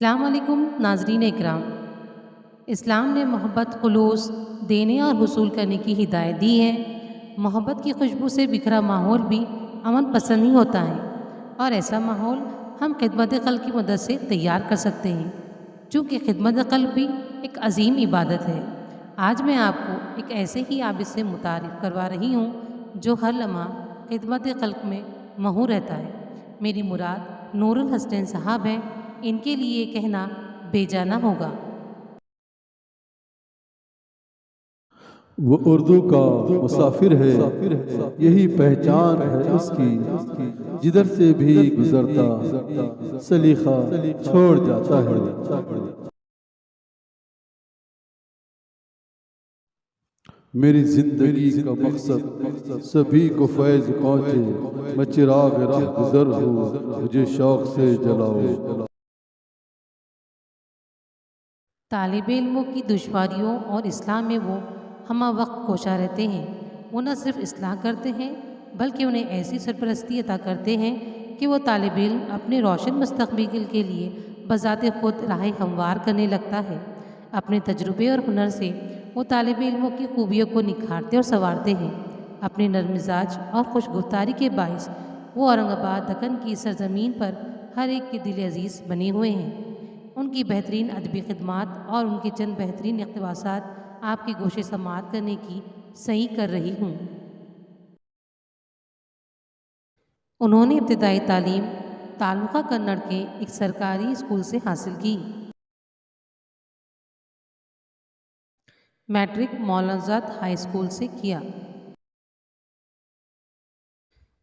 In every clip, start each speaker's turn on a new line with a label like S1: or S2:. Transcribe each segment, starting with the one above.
S1: अस्सलाम वालेकुम नाज़रीन इकराम। इस्लाम ने मोहब्बत खुलूस देने और वसूल करने की हिदायत दी है। मोहब्बत की खुशबू से बिखरा माहौल भी अमन पसंद ही होता है और ऐसा माहौल हम खिदमत क़ल्ब की मदद से तैयार कर सकते हैं, चूँकि खिदमत क़ल्ब भी एक अजीम इबादत है। आज मैं आपको एक ऐसे ही आबिद से मुतारिफ़ करवा रही हूँ जो हर लम्हा खिदमत क़ल्ब में महू रहता है। मेरी मुराद नूरुल हसनैन साहब हैं। इनके लिए कहना बेजाना होगा।
S2: वो उर्दू का मुसाफिर है, यही पहचान है उसकी। जिधर से भी गुजरता सलीखा छोड़ जाता है। मेरी जिंदगी का मकसद सभी को फैज पहुँचे। मैं चिराग राह गुजर हूँ, मुझे शौक से जलाओ।
S1: तालिब इल्मों की दुश्वारियों और इस्लाह में वो हम वक्त कोशा रहते हैं। वो न सिर्फ इस्लाह करते हैं बल्कि उन्हें ऐसी सरपरस्ती अता करते हैं कि वो तालिब इल्म अपने रोशन मुस्तकबिल के लिए बज़ाते खुद राह हमवार करने लगता है। अपने तजुर्बे और हुनर से वो तालिब इल्मों की खूबियों को निखारते और संवारते हैं। अपने नर्म मिजाज और खुशगुफ्तारी के बाइस वो औरंगाबाद दक्कन की सरजमीन पर हर एक के दिल अजीज़ बने हुए हैं। उनकी बेहतरीन अदबी खिदमात और उनके चंद बेहतरीन इक़्तिबासात आपकी गोशे समाअत करने की सही कर रही हूँ। उन्होंने इब्तिदाई तालीम तालुका कन्नड़ के एक सरकारी स्कूल से हासिल की। मैट्रिक मौलानाजाद हाई स्कूल से किया।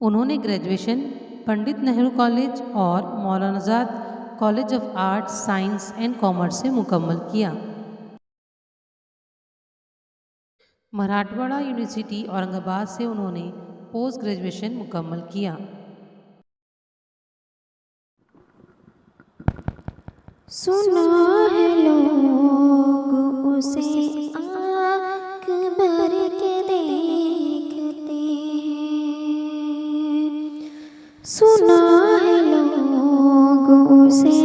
S1: उन्होंने ग्रेजुएशन पंडित नेहरू कॉलेज और मौलानाजाद college of arts science and commerce से मुकम्मल किया। मराठवाड़ा यूनिवर्सिटी औरंगाबाद से उन्होंने पोस्ट ग्रेजुएशन मुकम्मल किया।
S3: सुना है लोग उसे आँख भर के देखते हैं। सुना है लोग उसे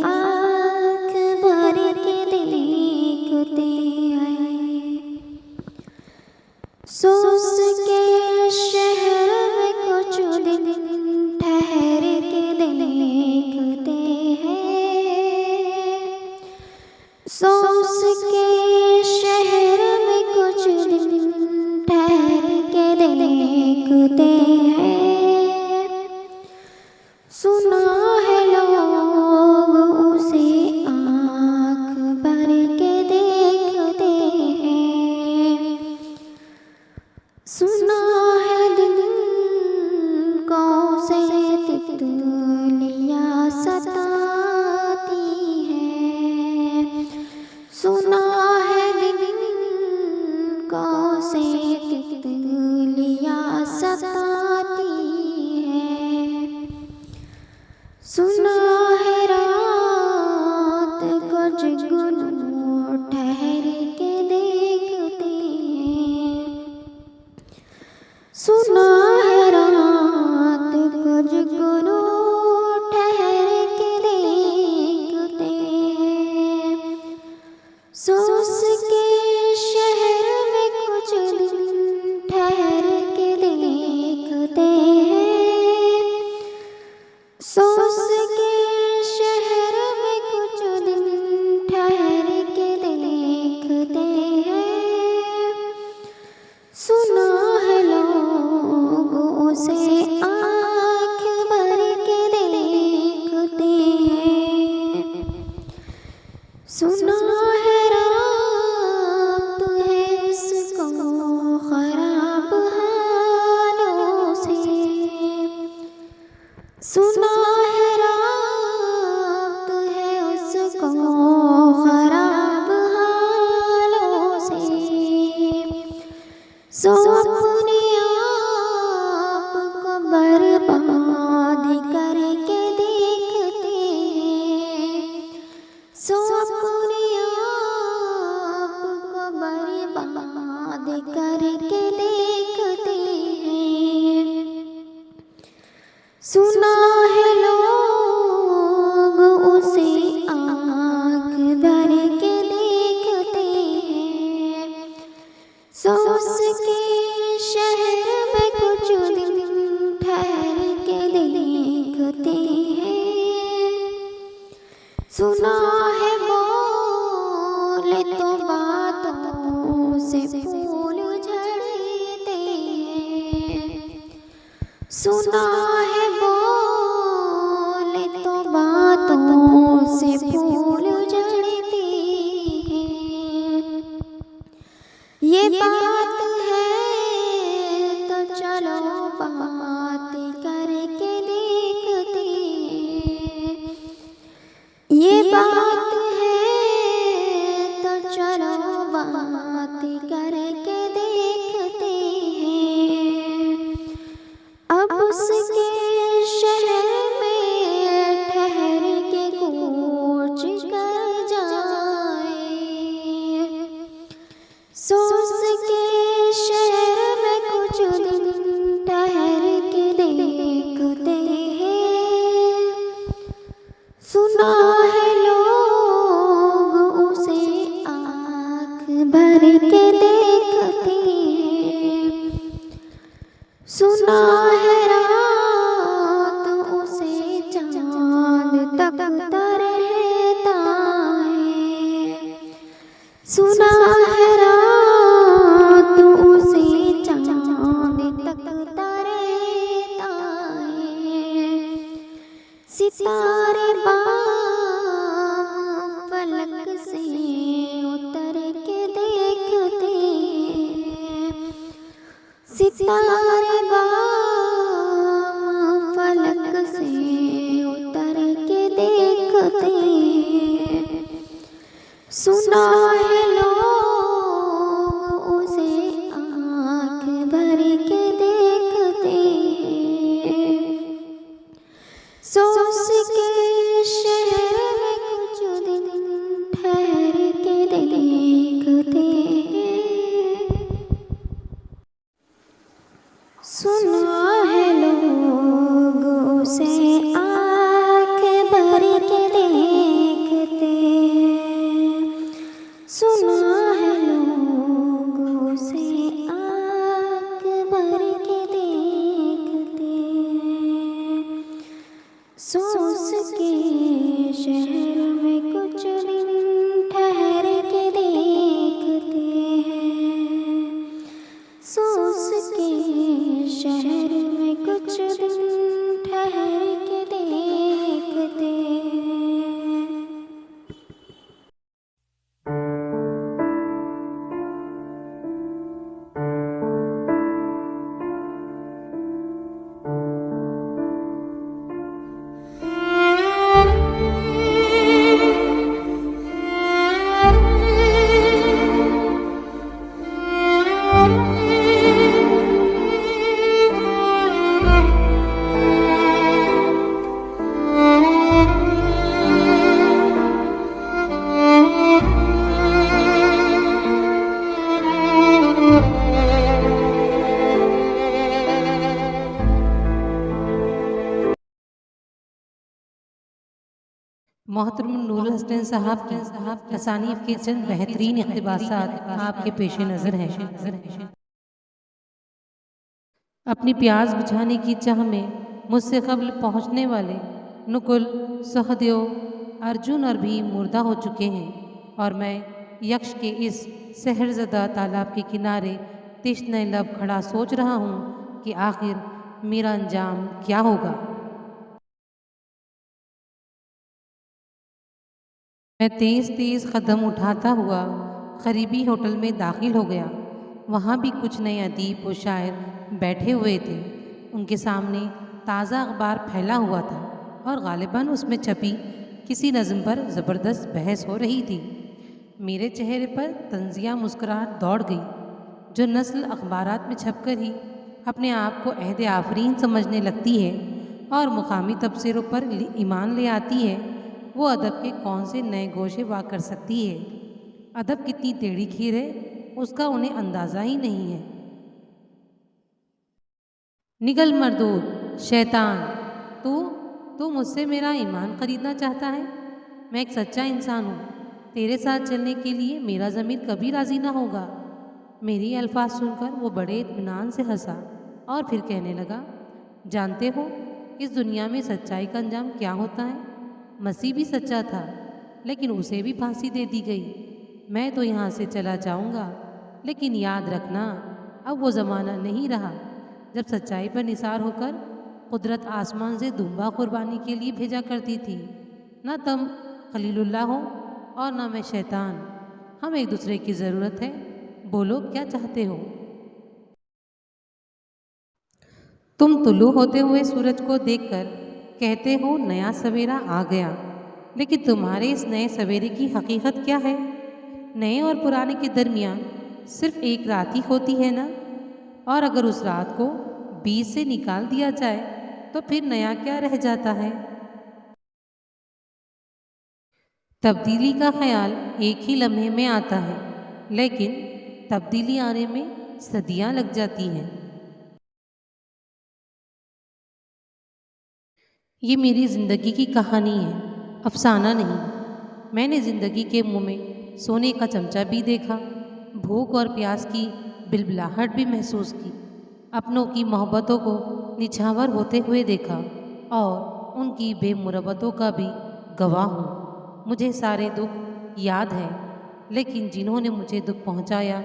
S3: आँख भर के देखते हैं। सोच के शहर में कुछ दिन ठहर के देखते हैं। सोच के शहर में कुछ दिन ठहर के देखते हैं। सुना है लोग उसे आँख भर के देखते हैं। सुना है दिन को से तितलियाँ सताती है। सुना है दिन को से तितलियाँ सताती है। सुना है रात को जुगनू ठहर के देखते हैं। सुना है रात को जुगनू ठहर के देखते हैं। सोच के शहर में कुछ दिन ठहर के देखते हैं। सोच के शहर में कुछ दिन ठहर के देखते हैं। सुना है लोग उसे आँख भर के देखते हैं। सुना है रात है उसको खराब हालों से। सुना है रात है उसको खराब हालों से। सो अपने आप को बर्बाद करके देखते हैं। सो अपने आप को बर्बाद करके देखते हैं। सुना है लोग उसे बोले तो बातों से फूल झड़ते हैं। सुना है बोले तो बातों से फूल झड़ते हैं। ये बात है तो चलो बात करके देखते हैं। ये बात है तो चलो बात करके देखते हैं। अब उसके शहर में ठहर के कूच कर जाए। सो उसके शहर में कुछ दिन ठहर के देखते हैं। सुना है लोग उसे आँख भर के देखते हैं। सुना है रात उसे चांद तकता रहता है। सुना है रात उसे चांद तकता रहता है। सितारे फलक से उतर के देखते हैं। सितारे फलक से उतर के देखते हैं। सुना है लोग उसे आँख भर के देखते हैं। सो उसके शहर में कुछ दिन ठहर के देखते हैं। सुना है लोग उसे आँख भर के देखते हैं। सुना है लोग उसे आँख भर के देखते हैं। सो उसके शहर में कुछ दिन ठहर के देखते हैं। सो उसके शहर में कुछ दिन ठहर के देखते हैं।
S1: मोहतरम नूरुल हसन साहब की तसानीफ के चंद बेहतरीन इक़्तिबासात आपके पेश नज़र हैं। अपनी प्यास बुझाने की चाह में मुझसे कब्ल पहुँचने वाले नुकुल, सहदेव, अर्जुन और भी मुर्दा हो चुके हैं और मैं यक्ष के इस सहरज़दा तालाब के किनारे तिश्ने लब खड़ा सोच रहा हूँ कि आखिर मेरा अंजाम क्या होगा। मैं तेज़ तेज़ कदम उठाता हुआ करीबी होटल में दाखिल हो गया। वहाँ भी कुछ नए अदीब व शायर बैठे हुए थे। उनके सामने ताज़ा अखबार फैला हुआ था और गालिबन उसमें छपी किसी नज़म पर ज़बरदस्त बहस हो रही थी। मेरे चेहरे पर तंजिया मुस्कुराहट दौड़ गई। जो नस्ल अखबारात में छपकर ही अपने आप को अहद आफरीन समझने लगती है और मुकामी तबसरों पर ईमान ले आती है, वो अदब के कौन से नए गोशे वाक़ कर सकती है। अदब कितनी टेढ़ी खीर है, उसका उन्हें अंदाज़ा ही नहीं है। निगल मरदूद, शैतान, तू मुझसे मेरा ईमान ख़रीदना चाहता है। मैं एक सच्चा इंसान हूँ। तेरे साथ चलने के लिए मेरा ज़मीर कभी राज़ी ना होगा। मेरी अल्फाज सुनकर वो बड़े इत्मीनान से हंसा और फिर कहने लगा, जानते हो इस दुनिया में सच्चाई का अंजाम क्या होता है? मसीह भी सच्चा था, लेकिन उसे भी फांसी दे दी गई। मैं तो यहाँ से चला जाऊँगा, लेकिन याद रखना अब वो ज़माना नहीं रहा जब सच्चाई पर निसार होकर कुदरत आसमान से दुम्बा कुर्बानी के लिए भेजा करती थी। ना तुम खलीलुल्लाह हो और ना मैं शैतान। हम एक दूसरे की ज़रूरत है। बोलो क्या चाहते हो? तुम तुलू होते हुए सूरज को देखकर कहते हो नया सवेरा आ गया, लेकिन तुम्हारे इस नए सवेरे की हकीकत क्या है? नए और पुराने के दरमियान सिर्फ एक रात ही होती है ना? और अगर उस रात को बीच से निकाल दिया जाए तो फिर नया क्या रह जाता है? तब्दीली का ख्याल एक ही लम्हे में आता है, लेकिन तब्दीली आने में सदियां लग जाती हैं। ये मेरी ज़िंदगी की कहानी है, अफसाना नहीं। मैंने ज़िंदगी के मुंह में सोने का चमचा भी देखा, भूख और प्यास की बिलबिलाहट भी महसूस की, अपनों की मोहब्बतों को निछावर होते हुए देखा और उनकी बेमुरवतों का भी गवाह हूँ। मुझे सारे दुख याद हैं, लेकिन जिन्होंने मुझे दुख पहुँचाया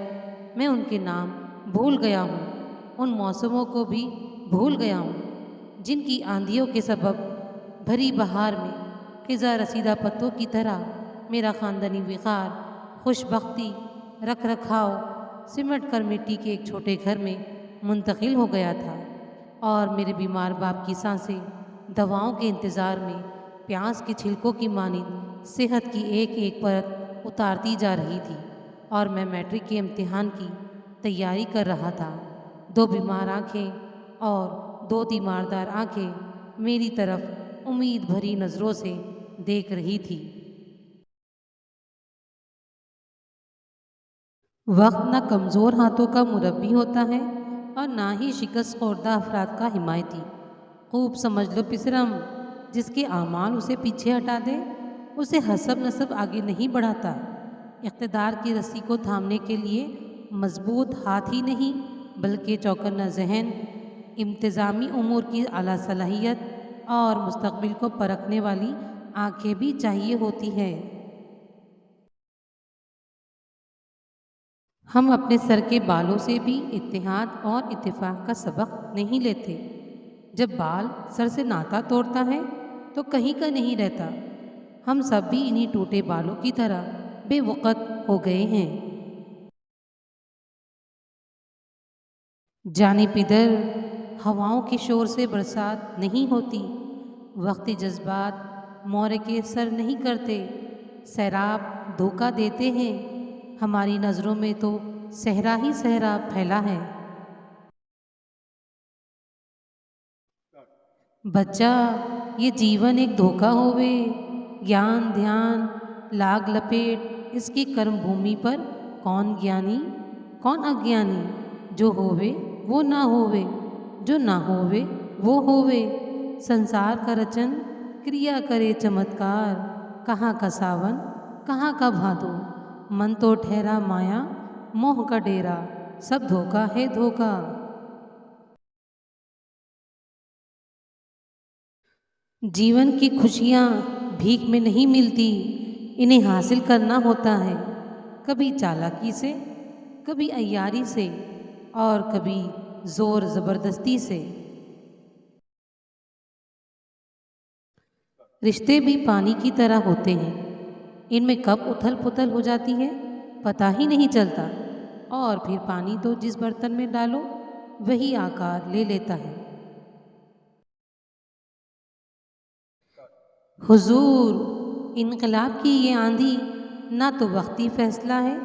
S1: मैं उनके नाम भूल गया हूँ। उन मौसमों को भी भूल गया हूँ जिनकी आंधियों के सबब भरी बहार में खिज़ा रसीदा पत्तों की तरह मेरा ख़ानदानी विकार, खुशबख्ती, रख रखाव सिमट कर मिट्टी के एक छोटे घर में मुंतकिल हो गया था और मेरे बीमार बाप की सांसें दवाओं के इंतज़ार में प्यास के छिलकों की मानिंद सेहत की एक एक परत उतारती जा रही थी। और मैं मैट्रिक के इम्तिहान की तैयारी कर रहा था। दो बीमार आँखें और दो तीमारदार आँखें मेरी तरफ उम्मीद भरी नज़रों से देख रही थी। वक्त ना कमज़ोर हाथों का मुरब्बी होता है और ना ही शिकस्त खोर्दा अफराद का हिमायती। खूब समझ लो पिसरम, जिसके आमाल उसे पीछे हटा दे उसे हसब नसब आगे नहीं बढ़ाता। इक़्तिदार की रस्सी को थामने के लिए मजबूत हाथ ही नहीं बल्कि चौकन्ना जहन, इंतज़ामी उमूर की आला सलाहियत और मुस्तक़बिल को परखने वाली आँखें भी चाहिए होती है। हम अपने सर के बालों से भी इत्तेहाद और इत्तेफाक का सबक नहीं लेते। जब बाल सर से नाता तोड़ता है तो कहीं का नहीं रहता। हम सब भी इन्हीं टूटे बालों की तरह बेवक़्त हो गए हैं। जानिब इधर हवाओं के शोर से बरसात नहीं होती। वक्ती जज्बात मोरे के सर नहीं करते, सैराब धोखा देते हैं। हमारी नज़रों में तो सहरा ही सहरा फैला है। बच्चा, ये जीवन एक धोखा होवे, ज्ञान ध्यान लाग लपेट इसकी कर्म भूमि पर कौन ज्ञानी कौन अज्ञानी। जो होवे वो ना होवे, जो ना होवे वो होवे। संसार का रचन क्रिया करे चमत्कार, कहाँ का सावन कहाँ का भादो। मन तो ठहरा माया मोह का डेरा, सब धोखा है धोखा। जीवन की खुशियाँ भीख में नहीं मिलती, इन्हें हासिल करना होता है। कभी चालाकी से, कभी अय्यारी से और कभी जोर ज़बरदस्ती से। रिश्ते भी पानी की तरह होते हैं, इनमें कब उथल पुथल हो जाती है पता ही नहीं चलता। और फिर पानी तो जिस बर्तन में डालो वही आकार ले लेता है। हुजूर, इनकलाब की ये आंधी ना तो वक्ती फैसला है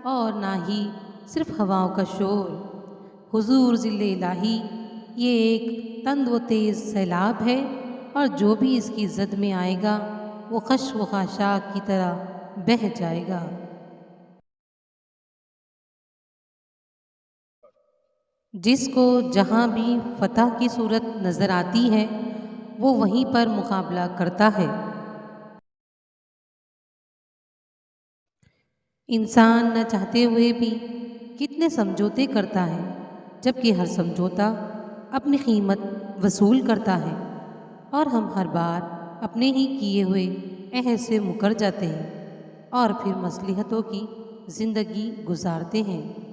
S1: और ना ही सिर्फ हवाओं का शोर। हुजूर ज़िल्ले इलाही ये एक तंद व तेज़ सैलाब है और जो भी इसकी ज़द में आएगा वो खश व खाशाक की तरह बह जाएगा। जिसको जहाँ भी फतह की सूरत नज़र आती है वो वहीं पर मुकाबला करता है। इंसान न चाहते हुए भी कितने समझौते करता है, जबकि हर समझौता अपनी कीमत वसूल करता है और हम हर बार अपने ही किए हुए अहद से मुकर जाते हैं और फिर मसलहतों की ज़िंदगी गुजारते हैं।